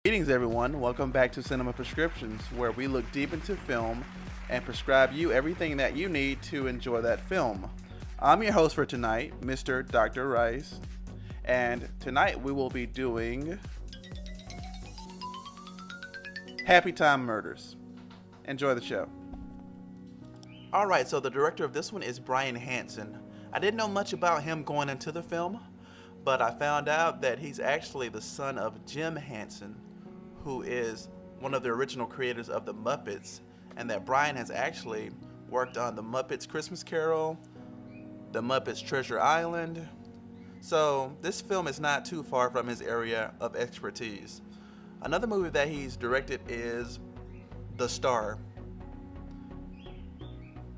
Greetings, everyone. Welcome back to Cinema Prescriptions, where we look deep into film and prescribe you everything that you need to enjoy that film. I'm your host for tonight, Mr. Dr. Rice, and tonight we will be doing Happy Time Murders. Enjoy the show. Alright, so the director of this one is Brian Hansen. I didn't know much about him going into the film, but I found out that he's actually the son of Jim Henson, who is one of the original creators of the Muppets, and that Brian has actually worked on the Muppets Christmas Carol, the Muppets Treasure Island. So this film is not too far from his area of expertise. Another movie that he's directed is The Star.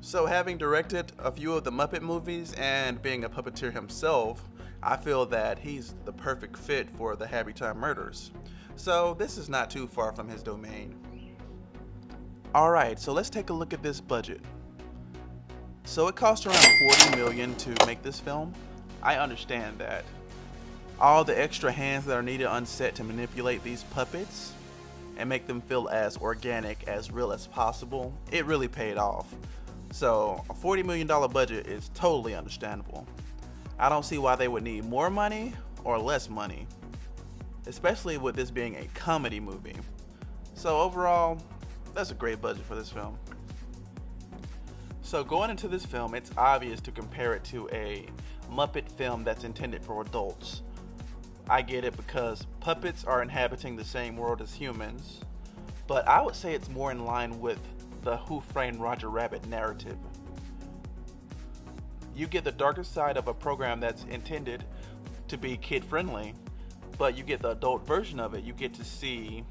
So having directed a few of the Muppet movies and being a puppeteer himself, I feel that he's the perfect fit for the Happy Time Murders. So this is not too far from his domain. Alright, so let's take a look at this budget. So it cost around $40 million to make this film. I understand that. All the extra hands that are needed on set to manipulate these puppets and make them feel as organic, as real as possible, it really paid off. So a $40 million budget is totally understandable. I don't see why they would need more money or less money, especially with this being a comedy movie. So overall, that's a great budget for this film. So going into this film, it's obvious to compare it to a Muppet film that's intended for adults. I get it because puppets are inhabiting the same world as humans, but I would say it's more in line with the Who Framed Roger Rabbit narrative. You get the darker side of a program that's intended to be kid-friendly, but you get the adult version of it. You get to see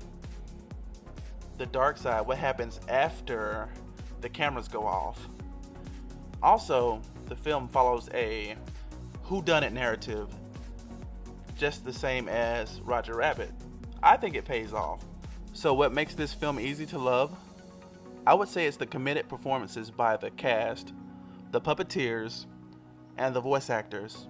the dark side, what happens after the cameras go off. Also, the film follows a whodunit narrative, just the same as Roger Rabbit. I think it pays off. So what makes this film easy to love? I would say it's the committed performances by the cast, the puppeteers, and the voice actors.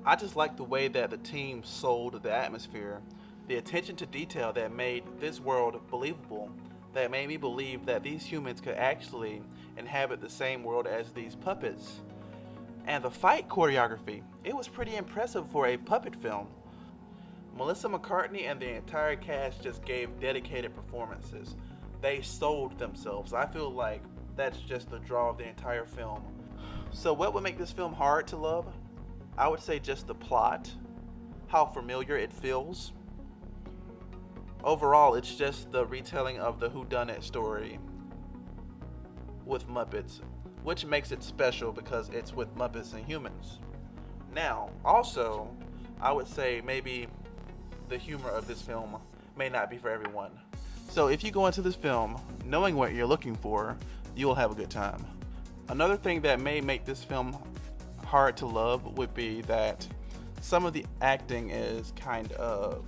I just like the way that the team sold the atmosphere, the attention to detail that made this world believable, that made me believe that these humans could actually inhabit the same world as these puppets. And the fight choreography, it was pretty impressive for a puppet film. Melissa McCarthy and the entire cast just gave dedicated performances. They sold themselves. I feel like that's just the draw of the entire film. So what would make this film hard to love? I would say just the plot, how familiar it feels. Overall, it's just the retelling of the whodunit story with Muppets, which makes it special because it's with Muppets and humans. Now, also, I would say maybe the humor of this film may not be for everyone. So if you go into this film knowing what you're looking for, you will have a good time. Another thing that may make this film hard to love would be that some of the acting is kind of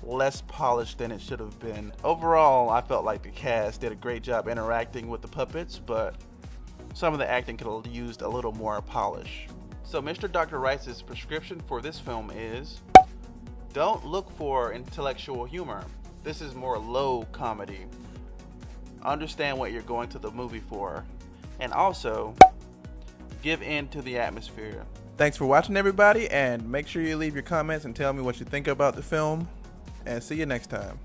less polished than it should have been. Overall, I felt like the cast did a great job interacting with the puppets, but some of the acting could have used a little more polish. So Mr. Dr. Rice's prescription for this film is: don't look for intellectual humor. This is more low comedy. Understand what you're going to the movie for, and also give in to the atmosphere. Thanks for watching, everybody, and make sure you leave your comments and tell me what you think about the film, and see you next time.